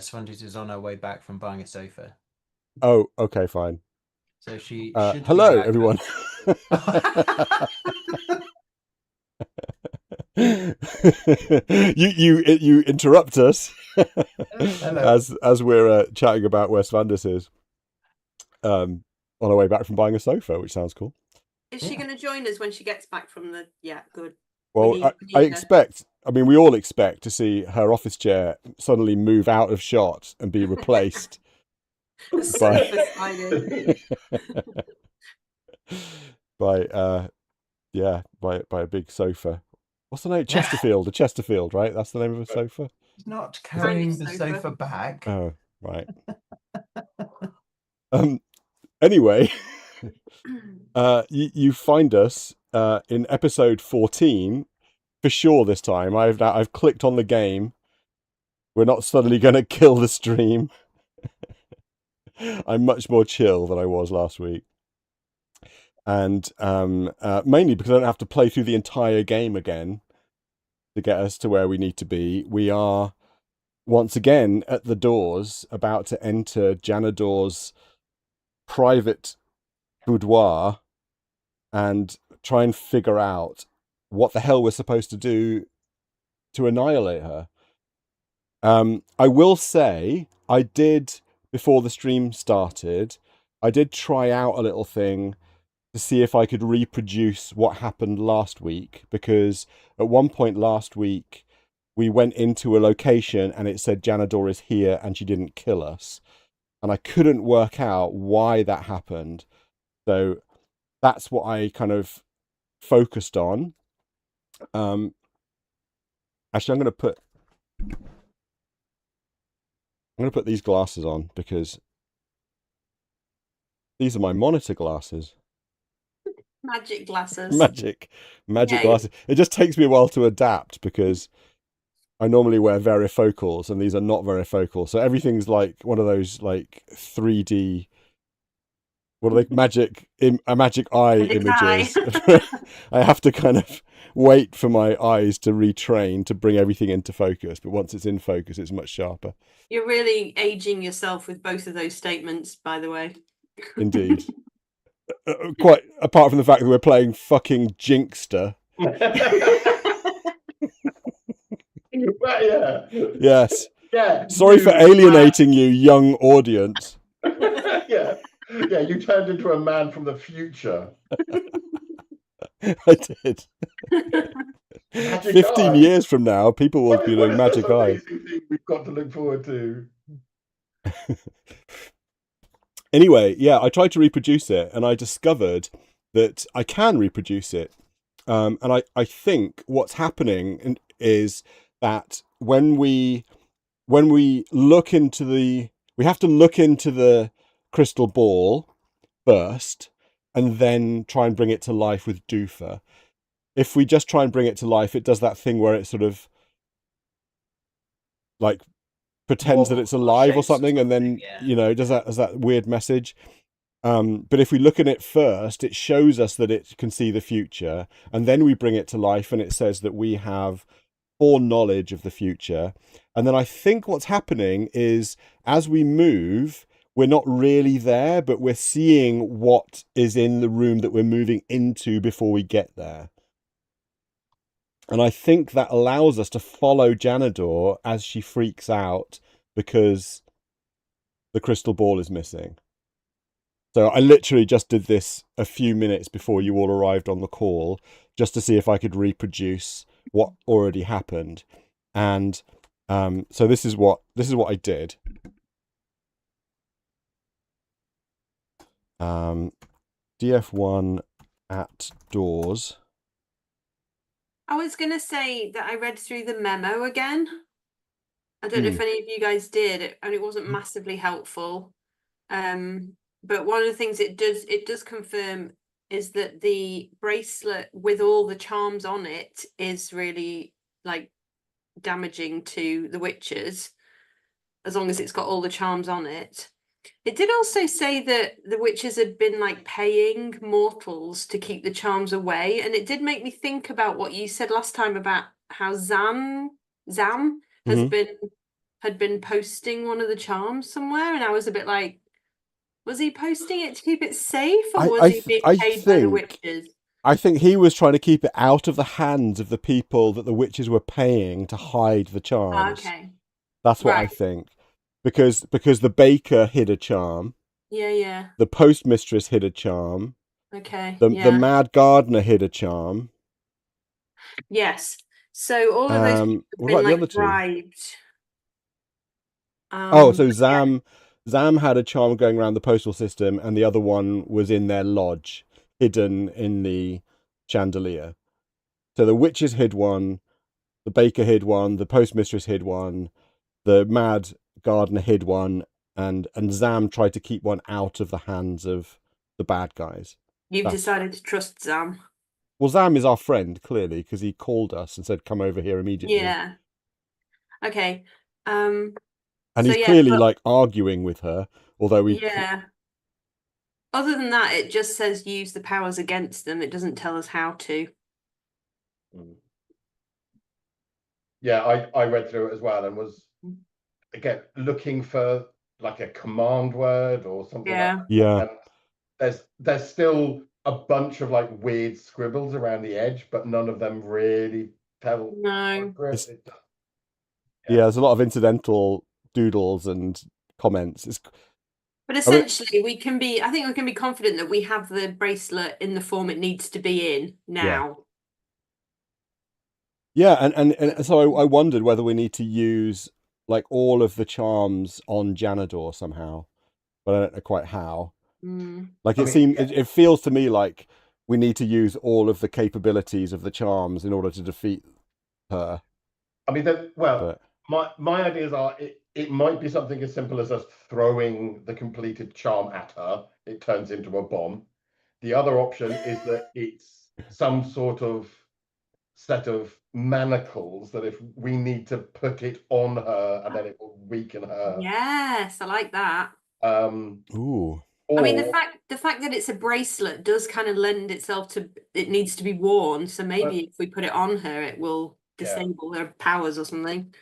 Swandit is on her way back from buying a sofa. Oh, okay, fine. So she should be Hello, back. everyone. You interrupt us Hello. as we're chatting about where Svandis is on our way back from buying a sofa, which sounds cool. Is she going to join us when she gets back from the? Yeah, good. Well, We I need her. expect. I mean, we all expect to see her office chair suddenly move out of shot and be replaced The sofa sliding. by by a big sofa. What's the name? Chesterfield. A Chesterfield, right? That's the name of a sofa. He's not carrying the sofa. sofa back. Oh, right. Anyway, you find us in episode 14 for sure this time. I've clicked on the game. We're not suddenly going to kill the stream. I'm much more chill than I was last week. And mainly because I don't have to play through the entire game again to get us to where we need to be. We are once again at the doors, about to enter Janador's private boudoir and try and figure out what the hell we're supposed to do to annihilate her. I will say, I did, before the stream started, I did try out a little thing to see if I could reproduce what happened last week, because at one point last week, we went into a location and it said Janador is here and she didn't kill us. And I couldn't work out why that happened. So that's what I kind of focused on. Actually, I'm going to put these glasses on because these are my monitor glasses. Magic glasses. Magic glasses. It just takes me a while to adapt because I normally wear varifocals and these are not varifocals. So everything's like one of those like 3D, what are they, magic eye images. I have to kind of wait for my eyes to retrain to bring everything into focus. But once it's in focus, it's much sharper. You're really aging yourself with both of those statements, by the way. Indeed. Quite apart from the fact that we're playing fucking Jinxter. Yeah. Yes. Yeah. Sorry for alienating you, young audience. Yeah. Yeah, you turned into a man from the future. I did. Magic 15 eye. years from now, people will be doing magic eye. Thing we've got to look forward to. Anyway, yeah, I tried to reproduce it and I discovered that I can reproduce it. And I think what's happening is that when we look into we have to look into the crystal ball first and then try and bring it to life with Doofer. If we just try and bring it to life, it does that thing where it sort of like pretends that it's alive or something, and then does that weird message. But if we look at it first, it shows us that it can see the future, and then we bring it to life and it says that we have foreknowledge of the future. And then I think what's happening is as we move, we're not really there, but we're seeing what is in the room that we're moving into before we get there. And I think that allows us to follow Janador as she freaks out because the crystal ball is missing. So I literally just did this a few minutes before you all arrived on the call, just to see if I could reproduce what already happened. And so this is what I did. DF1 at doors. I was going to say that I read through the memo again. I don't know if any of you guys did, and it wasn't massively helpful. But one of the things it does confirm is that the bracelet with all the charms on it is really like damaging to the witches, as long as it's got all the charms on it. It did also say that the witches had been like paying mortals to keep the charms away, and it did make me think about what you said last time about how Zam has had been posting one of the charms somewhere, and I was a bit like, was he posting it to keep it safe, or was he being paid by the witches? I think he was trying to keep it out of the hands of the people that the witches were paying to hide the charms. Okay. That's what I think. Because the baker hid a charm. Yeah. The postmistress hid a charm. Okay. The mad gardener hid a charm. Yes. So all of those people have what been about the like other two? bribed. So Zam had a charm going around the postal system, and the other one was in their lodge, hidden in the chandelier. So the witches hid one, the baker hid one, the postmistress hid one, the mad gardener hid one, and Zam tried to keep one out of the hands of the bad guys. You've decided to trust Zam. Well, Zam is our friend, clearly, because he called us and said, come over here immediately. Yeah. Okay. And he's clearly like arguing with her, although we... Yeah. Other than that, it just says use the powers against them. It doesn't tell us how to. Yeah, I read through it as well and was, again, looking for like a command word or something like that. Yeah. And there's still a bunch of like weird scribbles around the edge, but none of them really tell. No. Yeah, there's a lot of incidental doodles and comments. But essentially, I think we can be confident that we have the bracelet in the form it needs to be in now. Yeah, and so I wondered whether we need to use like all of the charms on Janador somehow, but I don't know quite how. Like it feels to me like we need to use all of the capabilities of the charms in order to defeat her. I mean, my ideas are it might be something as simple as us throwing the completed charm at her. It turns into a bomb. The other option is that it's some sort of set of manacles that if we need to put it on her and then it will weaken her. Yes, I like that. Ooh. I mean, the fact that it's a bracelet does kind of lend itself to it needs to be worn. So maybe if we put it on her, it will disable her powers or something.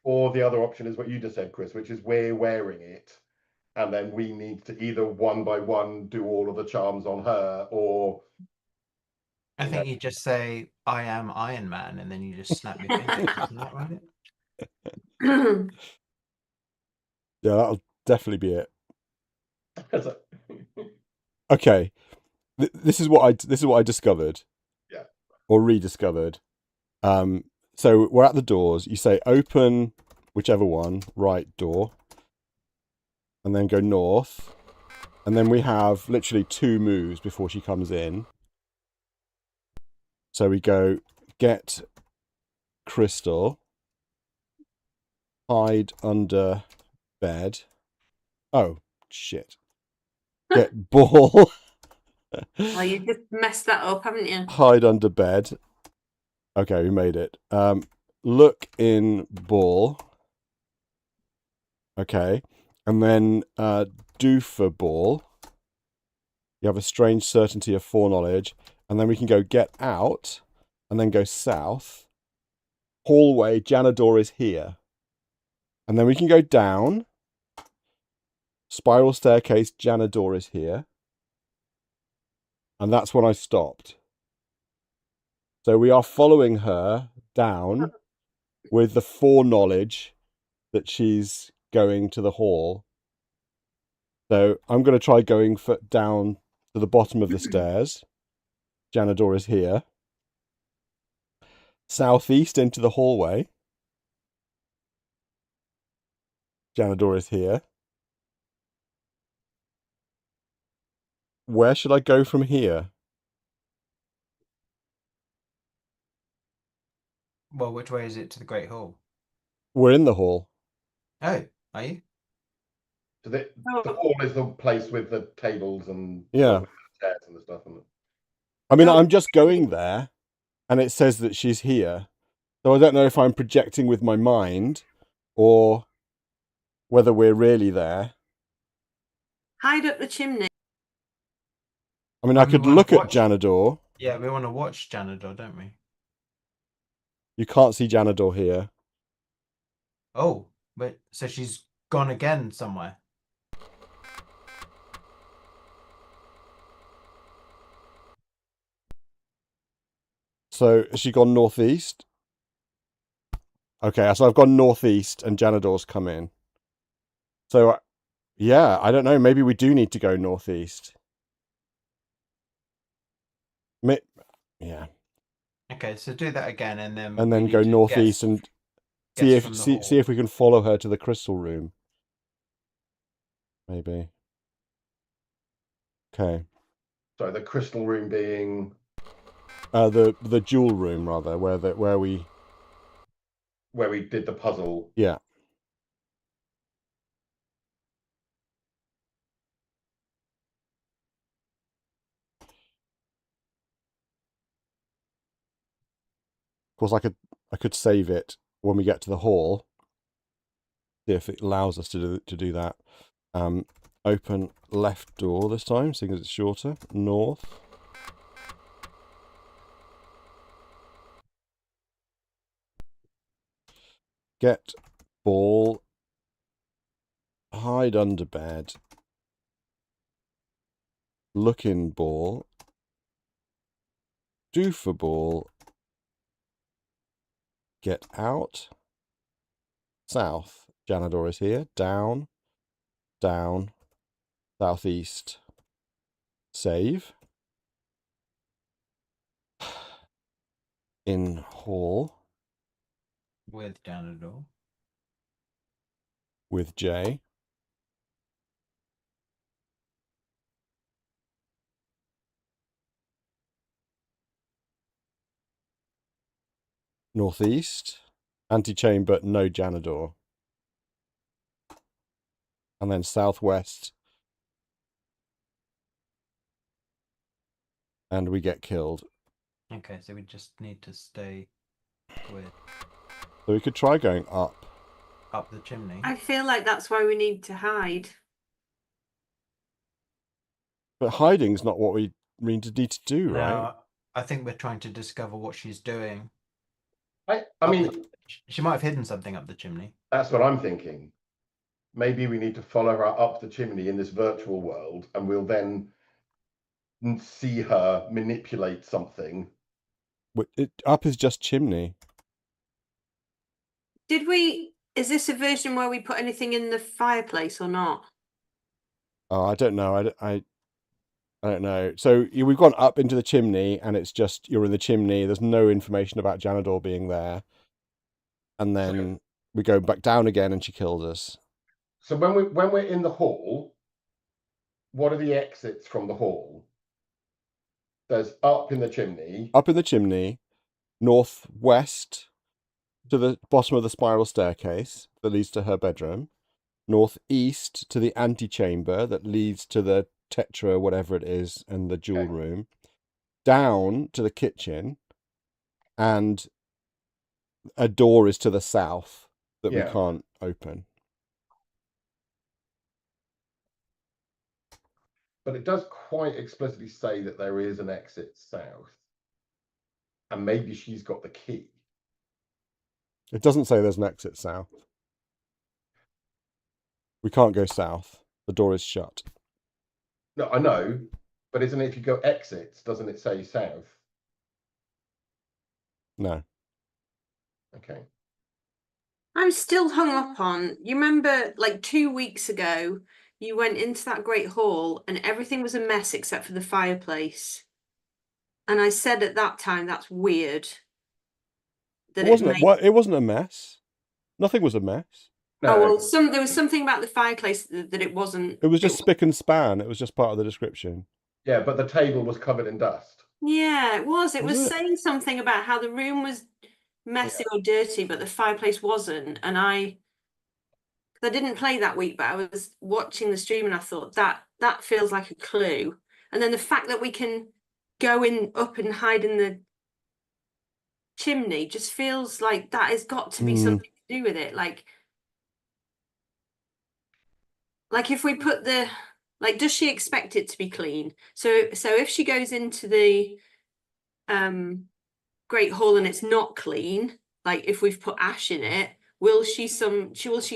Or the other option is what you just said, Chris, which is we're wearing it, and then we need to either one by one do all of the charms on her, or I think you just say, "I am Iron Man," and then you just snap your fingers. Isn't that right? Yeah, that'll definitely be it. Okay, this is what I discovered. Yeah. Or rediscovered. So we're at the doors. You say open whichever one, right door, and then go north, and then we have literally 2 moves before she comes in. So we go get crystal, hide under bed. Oh shit! Get ball. Well, you just messed that up, haven't you? Hide under bed. Okay, we made it. Look in ball. Okay. And then do for ball. You have a strange certainty of foreknowledge. And then we can go get out. And then go south. Hallway, Janador is here. And then we can go down. Spiral staircase, Janador is here. And that's when I stopped. So we are following her down with the foreknowledge that she's going to the hall. So I'm going to try going down to the bottom of the stairs. Janador is here. Southeast into the hallway. Janador is here. Where should I go from here? Well, which way is it to the Great Hall? We're in the hall. Oh, are you? So the hall is the place with the tables and chairs and the stuff. I mean, I'm just going there, and it says that she's here. So I don't know if I'm projecting with my mind, or whether we're really there. Hide up the chimney. I mean, I could look at Janador. Yeah, we want to watch Janador, don't we? You can't see Janador here. Oh, But so she's gone again somewhere. So has she gone northeast? Okay, so I've gone northeast and Janador's come in. So, yeah, I don't know. Maybe we do need to go northeast. Yeah. Okay, so do that again, and then go northeast and see if we can follow her to the crystal room. Maybe. Okay. So the crystal room being the jewel room rather, where we did the puzzle. Yeah. Of course, I could save it when we get to the hall. See if it allows us to do that. Open left door this time, seeing as it's shorter. North. Get ball. Hide under bed. Look in ball. Do for ball. Get out. South. Janador is here. Down. Down. Southeast. Save. In hall. With Janador. With J. Northeast. Antechamber, no Janador. And then southwest. And we get killed. Okay, so we just need to stay with... So we could try going up. Up the chimney. I feel like that's why we need to hide. But hiding's not what we need to do, right? I think we're trying to discover what she's doing. I mean... She might have hidden something up the chimney. That's what I'm thinking. Maybe we need to follow her up the chimney in this virtual world, and we'll then see her manipulate something. Up is just chimney. Is this a version where we put anything in the fireplace or not? Oh, I don't know. I don't know. So we've gone up into the chimney, and it's just you're in the chimney. There's no information about Janador being there. And then we go back down again, and she kills us. So when we're in the hall, what are the exits from the hall? There's up in the chimney. Up in the chimney, northwest to the bottom of the spiral staircase that leads to her bedroom. Northeast to the antechamber that leads to the tetra, whatever it is, and the jewel room. Down to the kitchen, and a door is to the south that we can't open. But it does quite explicitly say that there is an exit south. And maybe she's got the key. It doesn't say there's an exit south. We can't go south. The door is shut. No, I know. But isn't it if you go exits, doesn't it say south? No. Okay. I'm still hung up on, you remember like 2 weeks ago, you went into that great hall and everything was a mess except for the fireplace. And I said at that time, that's weird. It wasn't a mess. Nothing was a mess. No. Oh, well, there was something about the fireplace that it wasn't. It was just spick and span. It was just part of the description. Yeah, but the table was covered in dust. Yeah, it was. It was it? saying something about how the room was messy or dirty, but the fireplace wasn't. And I didn't play that week, but I was watching the stream and I thought that feels like a clue. And then the fact that we can go up and hide in the chimney just feels like that has got to be something to do with it. Like if we put does she expect it to be clean? So if she goes into the Great Hall and it's not clean, like if we've put ash in it, will she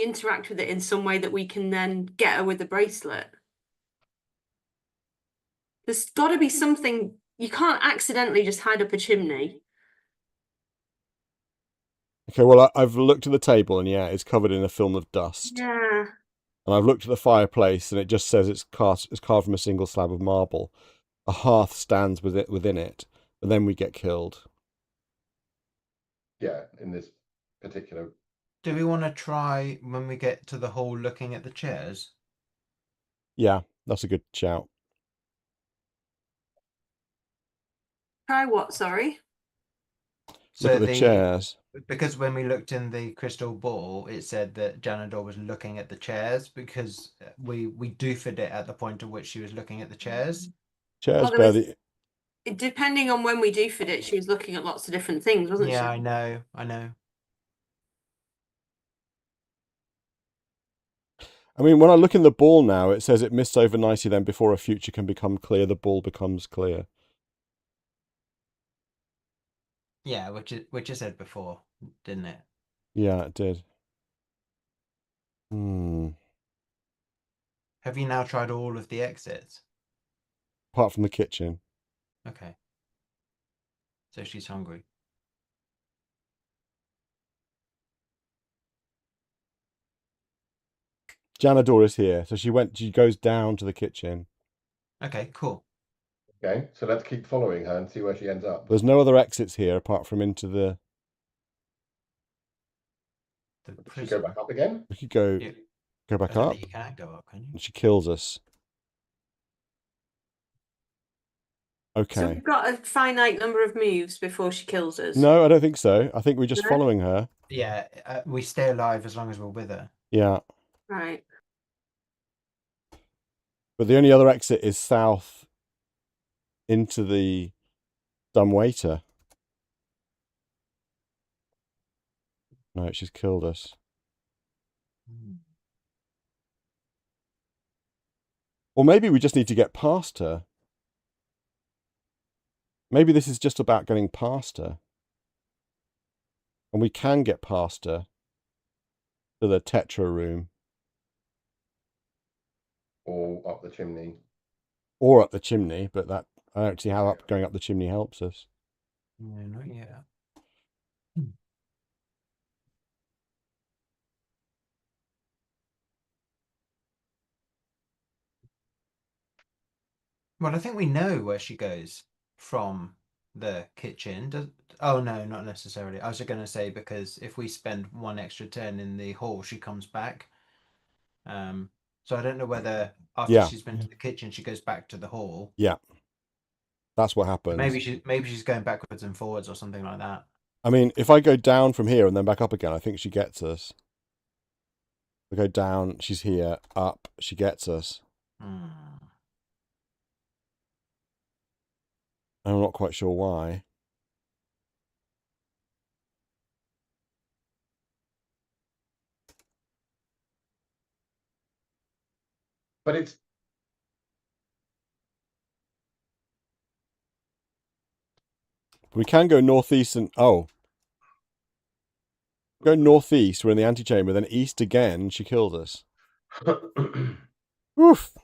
interact with it in some way that we can then get her with the bracelet? There's got to be something. You can't accidentally just hide up a chimney. Okay, well, I've looked at the table, and yeah, it's covered in a film of dust. Yeah. And I've looked at the fireplace, and it just says it's carved from a single slab of marble. A hearth stands within it, and then we get killed. Yeah, in this particular. Do we want to try when we get to the hall looking at the chairs? Yeah, that's a good shout. Try what? Sorry. Look at the chairs. Because when we looked in the crystal ball, it said that Janador was looking at the chairs because we doofed it at the point at which she was looking at the chairs. Chairs bear the. Depending on when we doofed it, she was looking at lots of different things, wasn't she? Yeah, I know. I mean, when I look in the ball now, it says it mists over 90, then before a future can become clear, the ball becomes clear. Yeah, which it said before, didn't it? Yeah, it did. Have you now tried all of the exits? Apart from the kitchen. Okay. So she's hungry. Janador is here, so she goes down to the kitchen. Okay, cool. Okay, so let's keep following her and see where she ends up. There's no other exits here apart from into the. Should we go back up again? We could go back up. You can't go up, can you? And she kills us. Okay. So we've got a finite number of moves before she kills us. No, I don't think so. I think we're just following her. Yeah, we stay alive as long as we're with her. Yeah. Right. But the only other exit is south into the dumbwaiter. No, she's killed us. Or maybe we just need to get past her. Maybe this is just about getting past her. And we can get past her to the Tetra room. Or up the chimney. Or up the chimney, but that I don't see how going up the chimney helps us. No, not yet. Well, I think we know where she goes from the kitchen. Oh, no, not necessarily. I was going to say because if we spend one extra turn in the hall, she comes back. So I don't know whether after she's been to the kitchen, she goes back to the hall. Yeah. That's what happens. Maybe she's going backwards and forwards or something like that. I mean, if I go down from here and then back up again, I think she gets us. We go down, she's here, up, she gets us. I'm not quite sure why. But it's... We can go northeast and... Oh. Go northeast, we're in the antechamber, then east again, she killed us. Oof.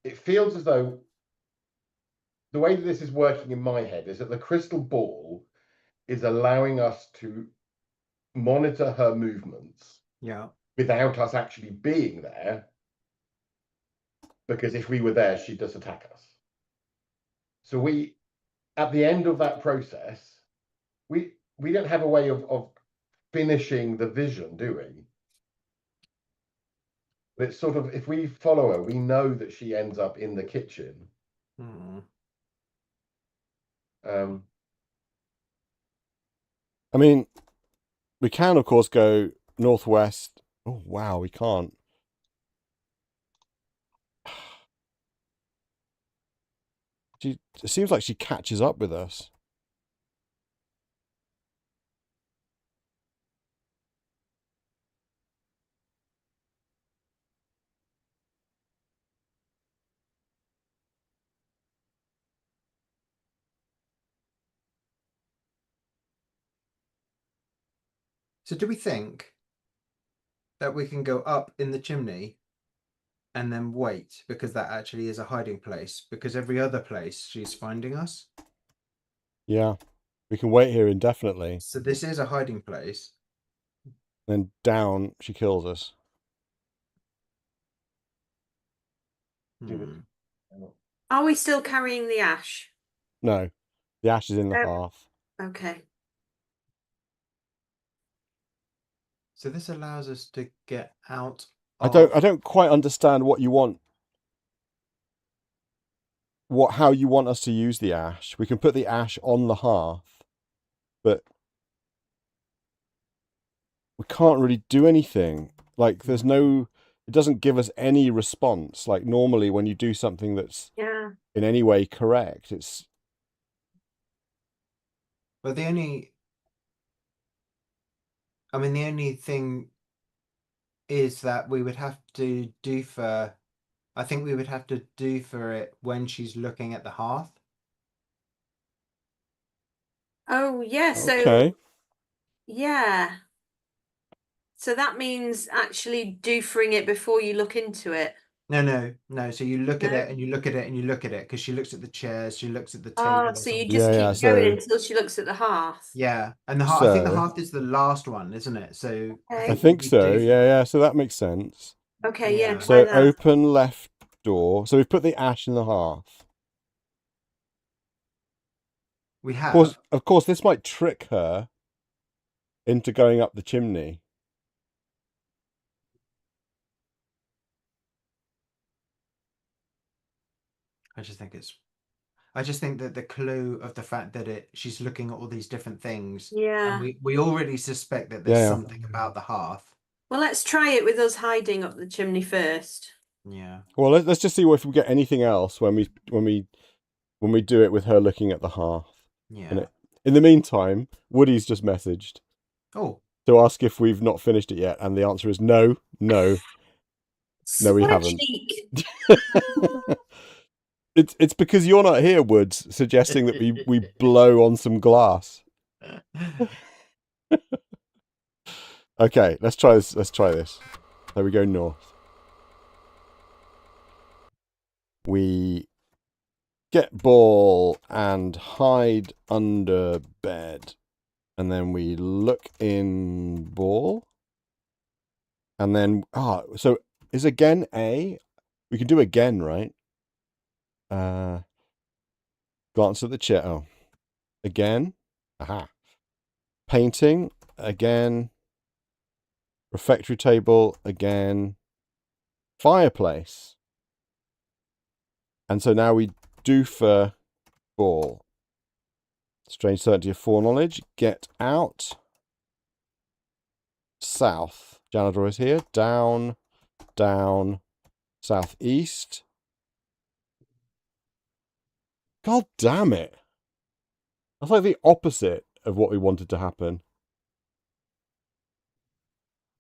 It feels as though the way that this is working in my head is that the crystal ball is allowing us to monitor her movements without us actually being there, because if we were there, she'd just attack us. So we, at the end of that process, we don't have a way of finishing the vision, do we? But it's sort of, if we follow her, we know that she ends up in the kitchen. I mean, we can, of course, go northwest. Oh, wow, we can't. It seems like she catches up with us. So do we think that we can go up in the chimney and then wait, because that actually is a hiding place, because every other place she's finding us? Yeah. We can wait here indefinitely. So this is a hiding place. Then down, she kills us. Hmm. Are we still carrying the ash? No. The ash is in the hearth. Okay. So this allows us to get out I of... don't quite understand what you want. How you want us to use the ash. We can put the ash on the hearth, but we can't really do anything. Like there's no, it doesn't give us any response. Like normally when you do something that's in any way correct, it's... But the only thing is that we would have to do for... I think we would have to do for it when she's looking at the hearth. Oh, yeah. So, Okay. yeah. So that means actually doofering it before you look into it. No. So you look at No? it and you look at it and you look at it, because she looks at the chairs, she looks at the Oh, table or so you something. just Yeah, keep so- going until she looks at the hearth. Yeah, and the hearth, I think the So- hearth is the last one, isn't it? So Okay. I think we so. do- Yeah. So that makes sense. Okay, yeah, Yeah. try So that. open left door. So we've put the ash in the hearth. We have. Of course, this might trick her into going up the chimney. I just think that the clue of the fact that she's looking at all these different things, Yeah. and we already suspect that there's Yeah. something about the hearth. Well, let's try it with us hiding up the chimney first. Yeah. Well, let's just see if we get anything else when we do it with her looking at the hearth. Yeah. In the meantime, Woody's just messaged Oh. to ask if we've not finished it yet, and the answer is no. No, we What a haven't. cheek. It's because you're not here, Woods, suggesting that we blow on some glass. Okay, let's try this. So we go north. We get ball and hide under bed. And then we look in ball. And then, so is again A? We can do again, right? Glance at the chair. Oh, again. Aha. Painting, again. Refectory table, again. Fireplace. And so now we do for ball. Strange certainty of foreknowledge. Get out. South. Janitor is here. Down. Down. Southeast. God damn it. That's like the opposite of what we wanted to happen.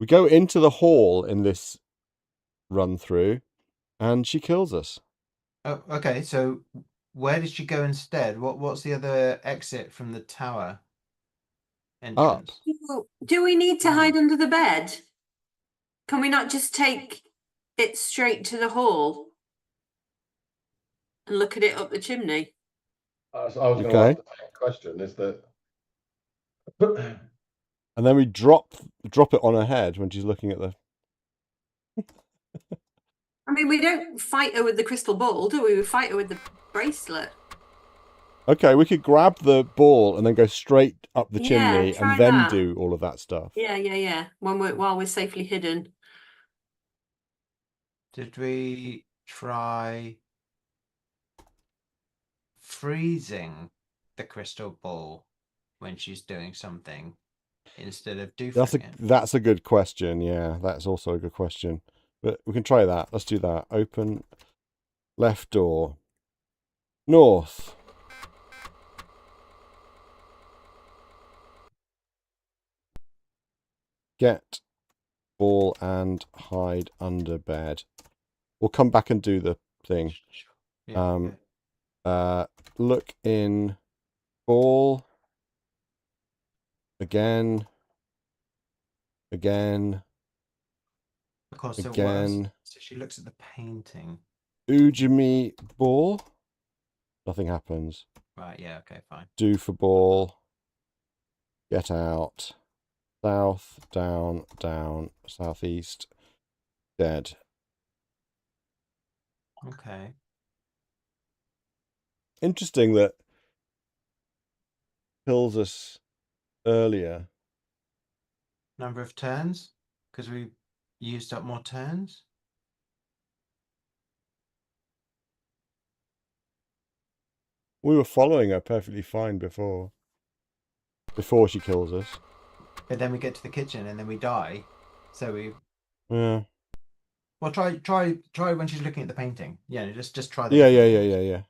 We go into the hall in this run through, and she kills us. Oh, okay. So where did she go instead? What's the other exit from the tower entrance? Do we need to hide under the bed? Can we not just take it straight to the hall and look at it up the chimney? I was going to ask the same question. Is that and then we drop it on her head when she's looking at the... I mean, we don't fight her with the crystal ball, do we? We fight her with the bracelet. Okay, we could grab the ball and then go straight up the chimney and then do all of that stuff. Yeah. While we're safely hidden. Did we try freezing the crystal ball when she's doing something instead of doofing it? That's a good question. Yeah, that's also a good question. But we can try that. Let's do that. Open left door. North. Get ball and hide under bed. We'll come back and do the thing. Yeah, okay. Look in ball. Again. Again. Of course it was. Again. So she looks at the painting. Ujimi ball. Nothing happens. Right, yeah, okay, fine. Do for ball. Get out. South, down, down, southeast. Dead. Okay. Interesting that kills us earlier. Number of turns? Because we used up more turns? We were following her perfectly fine before she kills us. But then we get to the kitchen and then we die. So we... Yeah. Well, try when she's looking at the painting. Yeah, just try that. Yeah.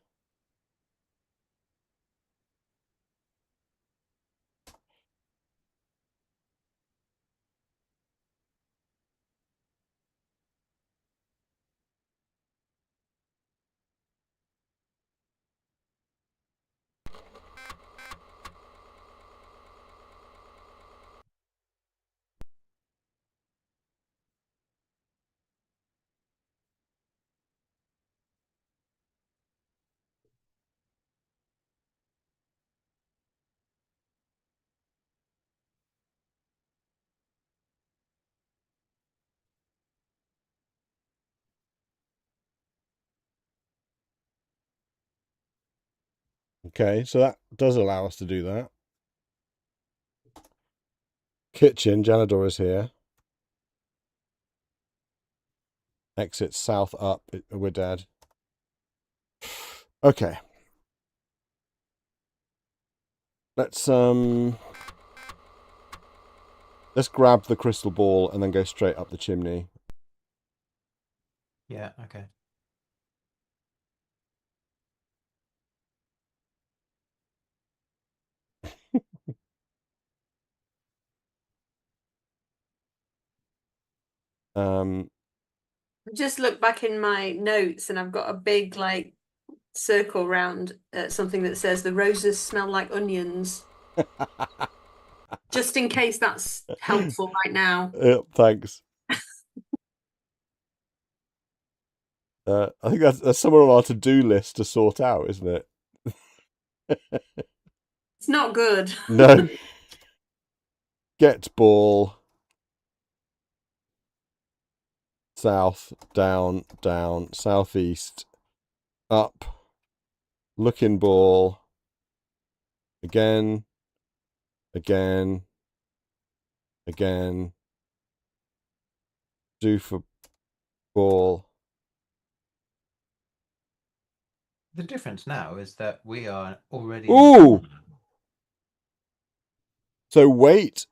Okay, so that does allow us to do that. Kitchen, janitor is here. Exit south up, we're dead. Okay. Let's grab the crystal ball and then go straight up the chimney. Yeah, okay. Just look back in my notes and I've got a big like circle round something that says the roses smell like onions. Just in case that's helpful right now. Yep, thanks. I think that's somewhere on our to-do list to sort out, isn't it? It's not good. No. Get ball. South, down, down, southeast, up, looking ball, again, again, again, do for ball. The difference now is that we are already... Ooh! So wait.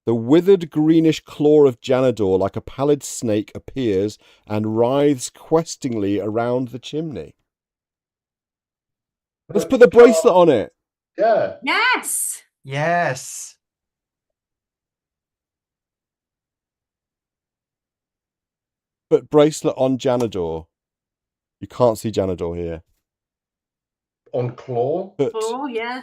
The withered greenish claw of Janador, like a pallid snake, appears and writhes questingly around the chimney. Let's put the bracelet on it. Yeah. Yes. Yes. Put bracelet on Janador. You can't see Janador here. On claw? Oh, yeah.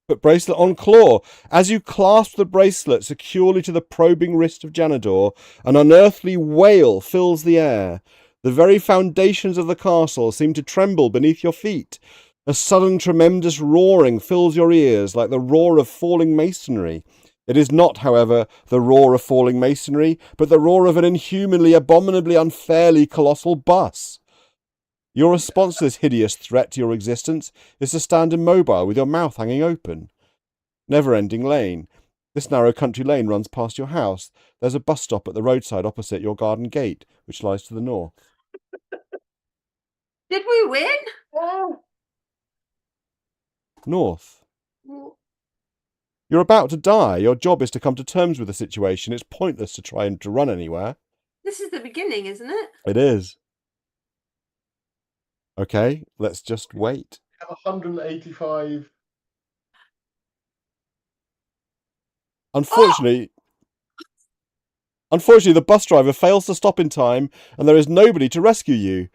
Put bracelet on claw. As you clasp the bracelet securely to the probing wrist of Janador, an unearthly wail fills the air. The very foundations of the castle seem to tremble beneath your feet. A sudden tremendous roaring fills your ears like the roar of falling masonry. It is not, however, the roar of falling masonry, but the roar of an inhumanly, abominably, unfairly colossal bus. Your response to this hideous threat to your existence is to stand immobile with your mouth hanging open. Never-ending lane. This narrow country lane runs past your house. There's a bus stop at the roadside opposite your garden gate, which lies to the north. Did we win? North. You're about to die. Your job is to come to terms with the situation. It's pointless to try and to run anywhere. This is the beginning, isn't it? It is. Okay, let's just wait. 185. Unfortunately, the bus driver fails to stop in time, and there is nobody to rescue you.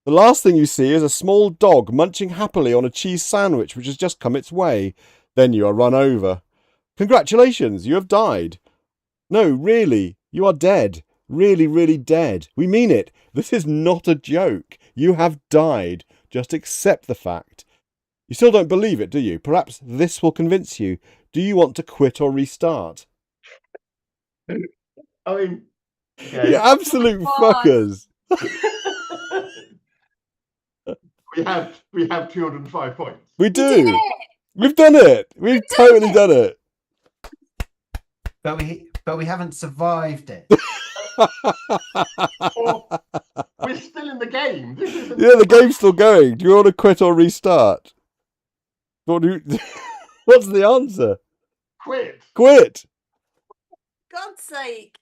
The last thing you see is a small dog munching happily on a cheese sandwich which has just come its way. Then you are run over. Congratulations, you have died. No, really, you are dead. Really, really dead. We mean it. This is not a joke. You have died. Just accept the fact. You still don't believe it, do you? Perhaps this will convince you. Do you want to quit or restart? I mean, okay. You absolute fuckers. we have 205 points. We do. We've done it. We've totally done it. But we haven't survived it. We're still in the game. Yeah, the game's still going. Do you want to quit or restart? What's the answer? Quit. Quit. God's sake.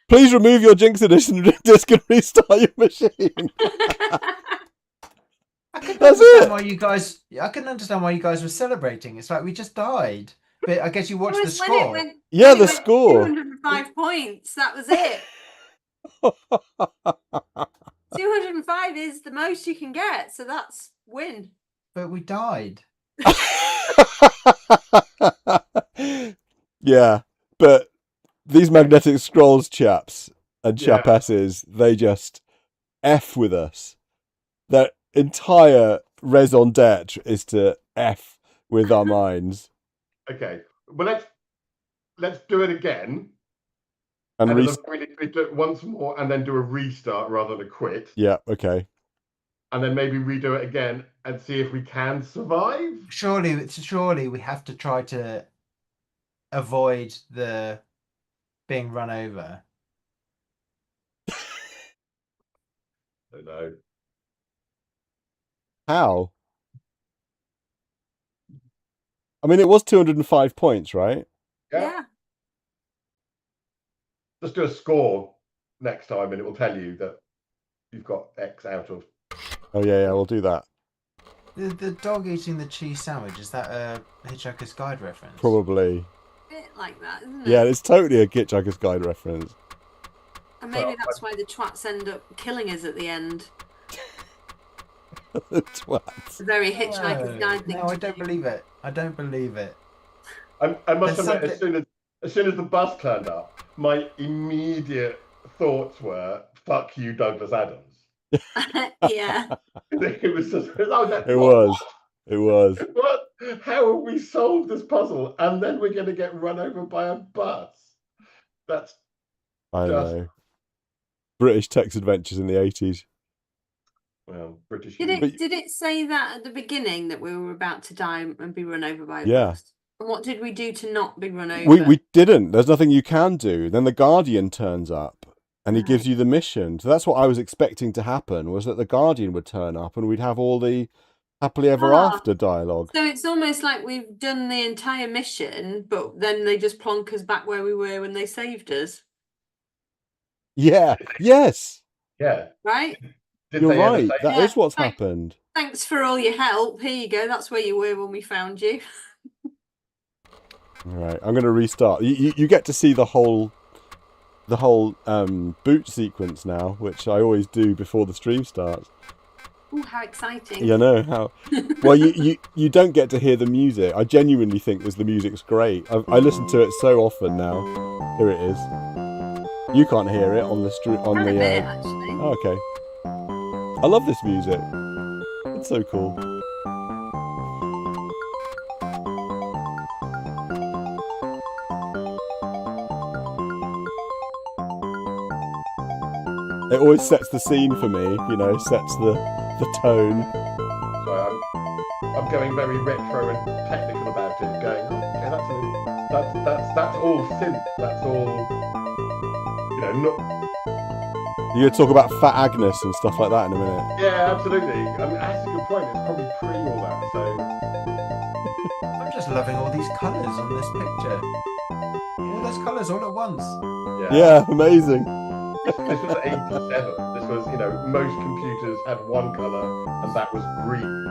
Please remove your Jinx edition disc and restart your machine. That's it. I couldn't understand why you guys were celebrating. It's like we just died. But I guess you watched the When it score. went- Yeah, when it the went score. 205 points. That was it. 205 is the most you can get, so that's win. But we died. Yeah, but these magnetic scrolls chaps and chapesses, they just F with us. Their entire raison d'etre is to F with our minds. Okay, well let's do it again. And we do it once more and then do a restart rather than a quit. Yeah, okay. And then maybe redo it again and see if we can survive. Surely we have to try to avoid the being run over. I don't know. How? I mean, it was 205 points, right? Yeah. Just do a score next time and it will tell you that you've got X out of. Oh, yeah, we'll do that. The dog eating the cheese sandwich, is that a Hitchhiker's Guide reference? Probably. A bit like that, isn't it? Yeah, it's totally a Hitchhiker's Guide reference. And maybe that's why the twats end up killing us at the end. The twats. A very Hitchhiker's Guide thing. No, I don't believe it. I don't believe it. I must admit, as soon as the bus turned up, my immediate thoughts were, fuck you, Douglas Adams. Yeah. It was just, It was. What? How have we solved this puzzle? And then we're going to get run over by a bus. That's I know. British text adventures in the 80s. Well, British. Did it say that at the beginning that we were about to die and be run over by a bus? And what did we do to not be run over? We didn't. There's nothing you can do. Then the Guardian turns up and he gives you the mission. So that's what I was expecting to happen, was that the Guardian would turn up and we'd have all the happily ever after dialogue. So it's almost like we've done the entire mission, but then they just plonk us back where we were when they saved us. Yeah. Yes. Yeah. Right? You're right. That is what's happened. Thanks for all your help. Here you go. That's where you were when we found you. All right. I'm going to restart. You get to see the whole boot sequence now, which I always do before the stream starts. Oh, how exciting! You know how. Well, you don't get to hear the music. I genuinely think the music's great. I listen to it so often now. Here it is. You can't hear it on the stream on the. Actually. Oh, okay. I love this music. It's so cool. It always sets the scene for me, sets the tone. So I'm going very retro and technical about it, going, okay, that's all synth, that's all, not... You're going to talk about Fat Agnes and stuff like that in a minute. Yeah, absolutely. I mean, that's a good point. It's probably pre all that, so... I'm just loving all these colours on this picture. All those colours all at once. Yeah, amazing. This was 87. This was, most computers had one colour, and that was green.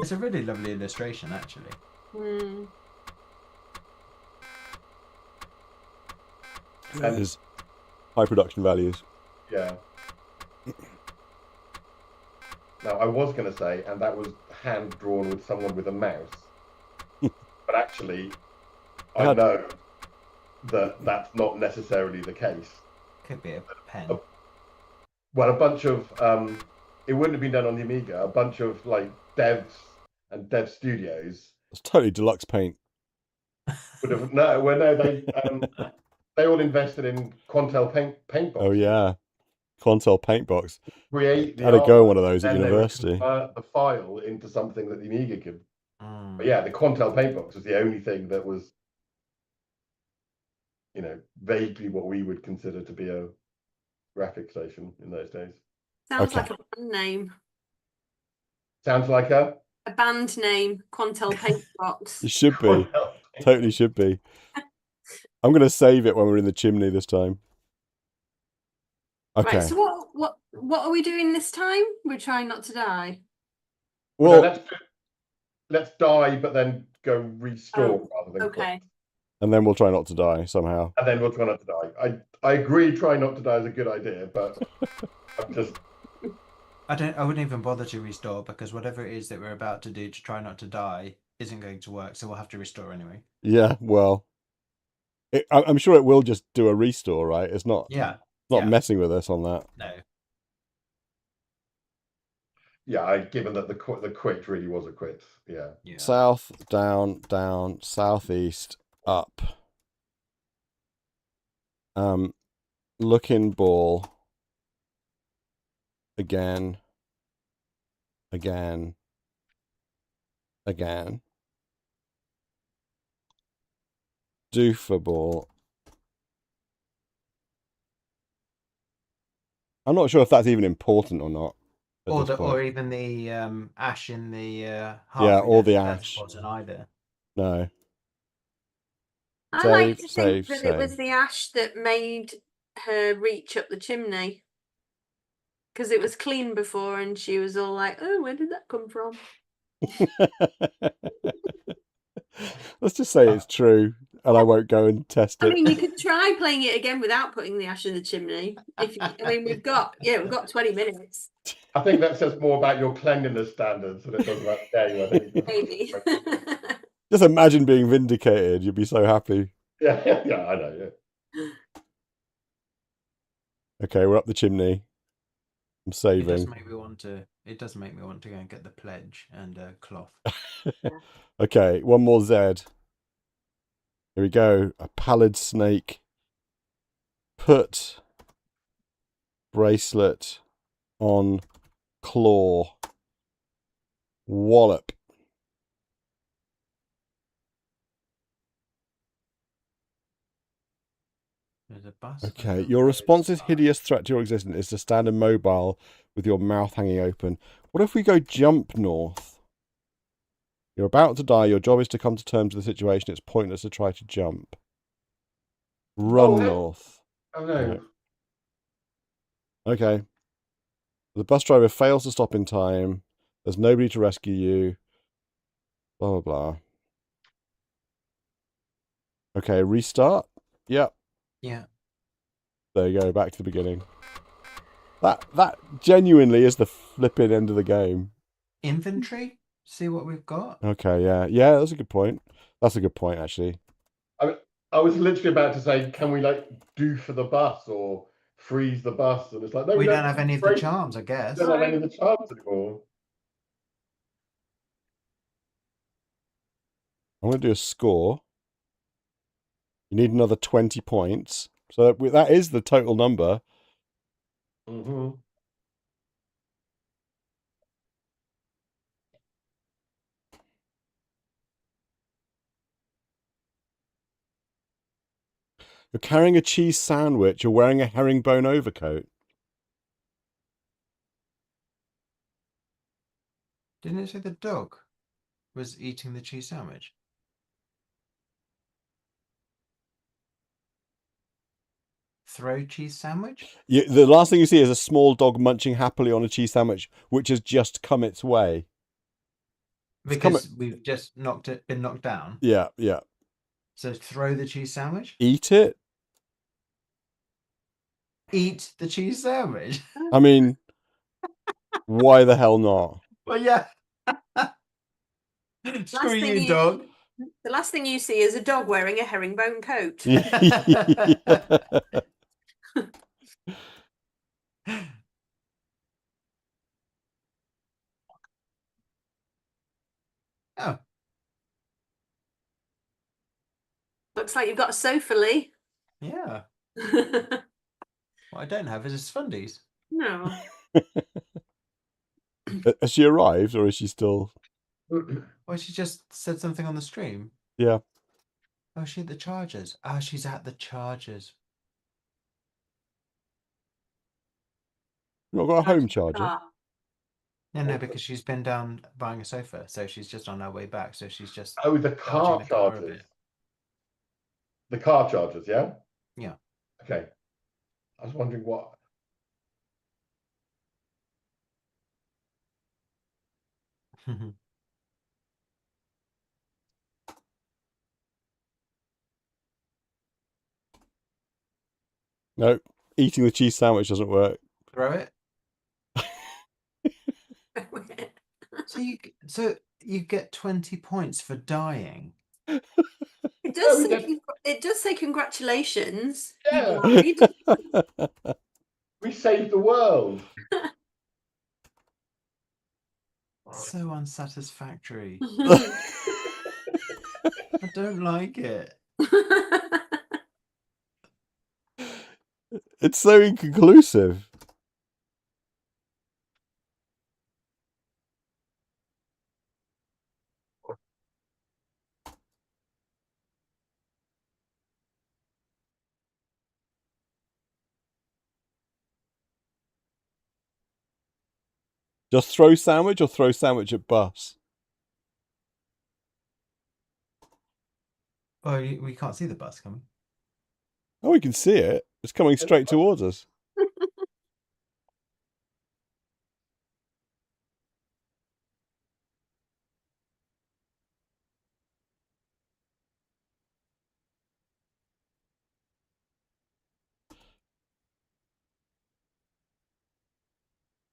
It's a really lovely illustration, actually. Mm. It is high production values. Yeah. Now, I was going to say, and that was hand drawn with someone with a mouse. But actually, I know that that's not necessarily the case. Could be a pen. Well, a bunch of it wouldn't have been done on the Amiga. A bunch of like devs and dev studios. It's totally deluxe paint. Would have they all invested in Quantel paint boxes. Oh yeah, Quantel paint box. Create the I had to go artwork, one of those at and university. convert the file into something that the Amiga could. But yeah, the Quantel paint box was the only thing that was, vaguely what we would consider to be a graphic station in those days. Sounds like a band name. Sounds like a band name, Quantel Paint Box. It should be. Totally should be. I'm going to save it when we're in the chimney this time. Okay. Right, so what are we doing this time? We're trying not to die. Well, no, let's die, but then go restore rather than okay. quit. And then we'll try not to die somehow. And then we'll try not to die. I agree. Try not to die is a good idea, but I'm just. I wouldn't even bother to restore because whatever it is that we're about to do to try not to die isn't going to work, so we'll have to restore anyway. Yeah, well, I'm sure it will just do a restore, right? It's not. Yeah. Not messing with us on that. No. Yeah, given that the quit really was a quit. Yeah. South, down, southeast, up. Looking ball. Again. Doofer ball. I'm not sure if that's even important or not. Or even the ash in the or the ash wasn't either. No. I like to think that it was the ash that made her reach up the chimney. Because it was clean before and she was all like, oh, where did that come from? Let's just say it's true and I won't go and test it. I mean, you could try playing it again without putting the ash in the chimney. We've got 20 minutes. I think that says more about your cleanliness standards than it does about the game, I think. Maybe. Just imagine being vindicated. You'd be so happy. Yeah, I know, yeah. Okay, we're up the chimney. I'm saving. It does make me want to go and get the pledge and a cloth. Okay, one more Z. Here we go. A pallid snake. Put bracelet on claw. Wallop. There's a bus. Okay, your response's hideous threat to your existence is to stand immobile with your mouth hanging open. What if we go jump north? You're about to die. Your job is to come to terms with the situation. It's pointless to try to jump. Run north. Oh, no. Okay. The bus driver fails to stop in time. There's nobody to rescue you. Blah, blah, blah. Okay, restart. Yep. Yeah. There you go, back to the beginning. That genuinely is the flipping end of the game. Inventory? See what we've got? Okay, yeah. Yeah, that's a good point. That's a good point, actually. I was literally about to say, can we do for the bus or freeze the bus? And it's like, no, we don't have any of the charms, I guess. We don't have any of the charms anymore. I'm going to do a score. You need another 20 points. So that is the total number. Mm-hmm. You're carrying a cheese sandwich. You're wearing a herringbone overcoat. Didn't it say the dog was eating the cheese sandwich? Throw cheese sandwich? The last thing you see is a small dog munching happily on a cheese sandwich, which has just come its way. Because we've just been knocked down? Yeah, yeah. So throw the cheese sandwich? Eat it? eat the cheese sandwich. I mean, why the hell not? Well, yeah. Screw you, dog. The last thing you see is a dog wearing a herringbone coat. Oh, Looks like you've got a sofa, Lee. yeah. What I don't have is a fundies. No. Has she arrived, or is she still? Well, she just said something on the stream. Yeah. Oh, she at the Chargers. Oh, she's at the Chargers. You've not got a home charger. No, because she's been down buying a sofa, so she's just on her way back. So she's just Oh, the charging car the car a chargers. bit. The car chargers, yeah? Yeah. Okay. I was wondering what. No, eating the cheese sandwich doesn't work. Throw it. So you get 20 points for dying. It does say congratulations. Yeah. You died. We saved the world. So unsatisfactory. I don't like it. It's so inconclusive. Just throw sandwich or throw sandwich at bus? Oh, we can't see the bus coming. Oh, we can see it. It's coming straight towards us.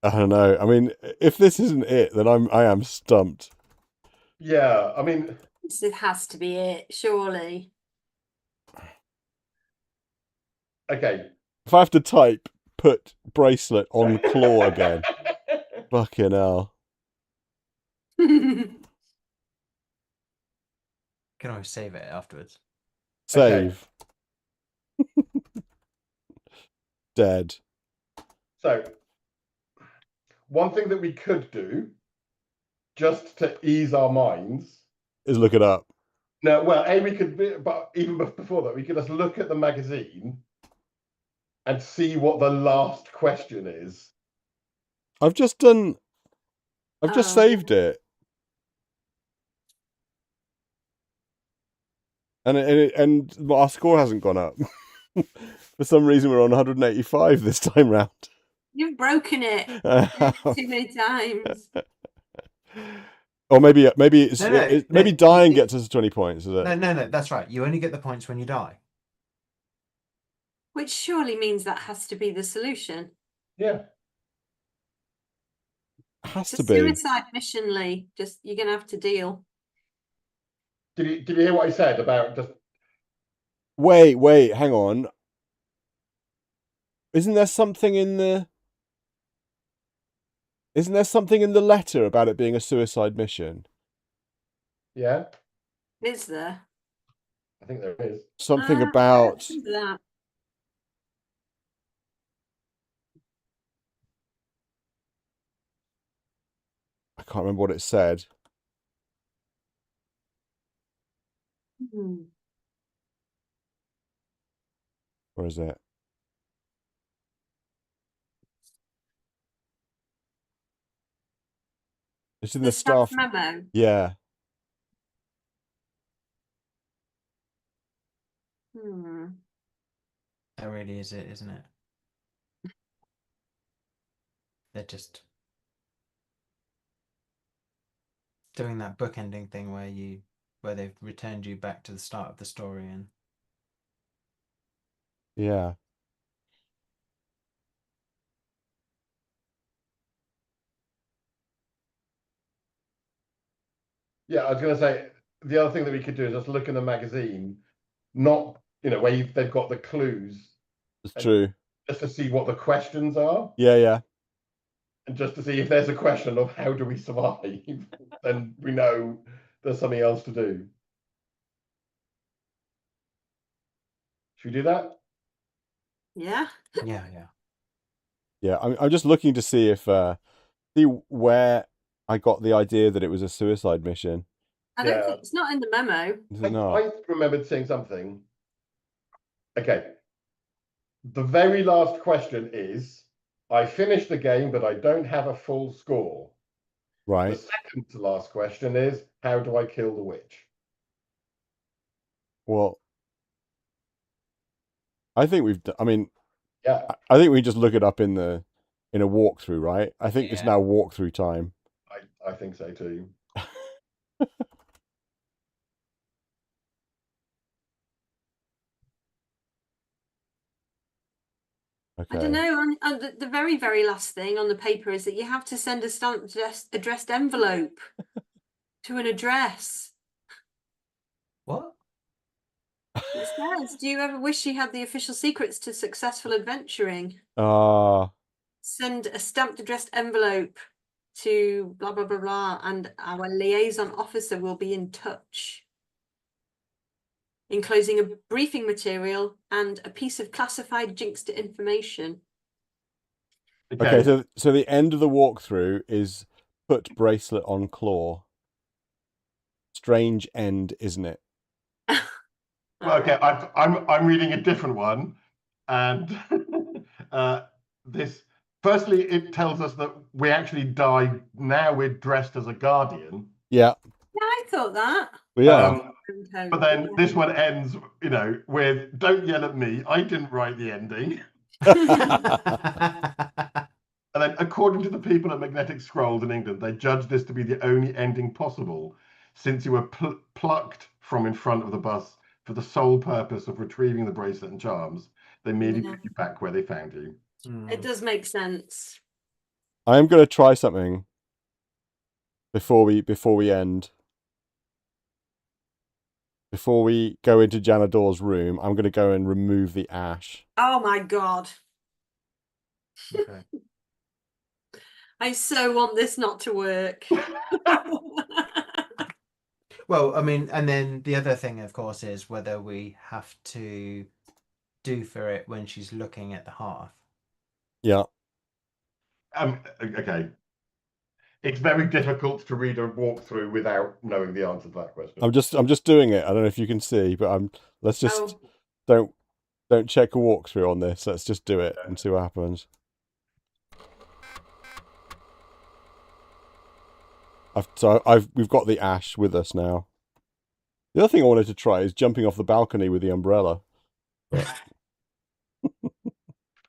I don't know. I mean, if this isn't it, then I am stumped. Yeah, I mean, This has to be it, surely. okay. If I have to type, put bracelet on claw again. Fucking hell. Can always save it afterwards. Save. Okay. Dead. So, one thing that we could do, just to ease our minds, is look it up. No, well, we could, but even before that, we could just look at the magazine and see what the last question is. I've just saved it. And our score hasn't gone up. For some reason, we're on 185 this time round. You've broken it too many times. Or maybe maybe dying gets us to 20 points. Is it? No, that's right. You only get the points when you die. Which surely means that has to be the solution. Yeah. Has It's to a be. suicide mission, Lee. Just you're gonna have to deal. Did you hear what I said about just? Wait, hang on. Isn't there something in the letter about it being a suicide mission? Yeah. Is there? I think there is. Something about that. I can't remember what it said. Where is it? It's in the staff memo. Yeah. That really is it, isn't it? They're just doing that bookending thing where they've returned you back to the start of the story and yeah. Yeah, I was going to say the other thing that we could do is just look in the magazine, not where they've got the clues, It's and true. just to see what the questions are, Yeah. and just to see if there's a question of how do we survive, then we know there's something else to do. Should we do that? Yeah. Yeah. I'm just looking to see if see where I got the idea that it was a suicide mission. I don't think it's not in the memo. Is it not? I remembered seeing something. Okay. The very last question is, I finished the game, but I don't have a full score. Right. The second to last question is, how do I kill the witch? Well, I think I mean, Yeah, I think we just look it up in a walkthrough, right? I think it's now walkthrough time. I think so too. I don't know. The very, very last thing on the paper is that you have to send a stamped addressed envelope to an address. What? It says, do you ever wish you had the official secrets to successful adventuring? Send a stamped addressed envelope to blah, blah, blah, blah, and our liaison officer will be in touch, enclosing a briefing material and a piece of classified Jinxter information. Okay, so the end of the walkthrough is put bracelet on claw. Strange end, isn't it? Well, okay, I'm reading a different one, and this. Firstly, it tells us that we actually die. Now we're dressed as a guardian. Yeah. Yeah, I thought that. We are. But then this one ends, with "Don't yell at me. I didn't write the ending." And then, according to the people at Magnetic Scrolls in England, they judge this to be the only ending possible, since you were plucked from in front of the bus for the sole purpose of retrieving the bracelet and charms. They merely put you back where they found you. It does make sense. I'm going to try something before we end. Before we go into Janador's room, I'm going to go and remove the ash. Oh my god. Okay. I so want this not to work. Well, I mean, and then the other thing, of course, is whether we have to do for it when she's looking at the hearth. Yeah. Okay. It's very difficult to read a walkthrough without knowing the answer to that question. I'm just doing it. I don't know if you can see, but let's just don't check a walkthrough on this. Let's just do it and see what happens. We've got the ash with us now. The other thing I wanted to try is jumping off the balcony with the umbrella.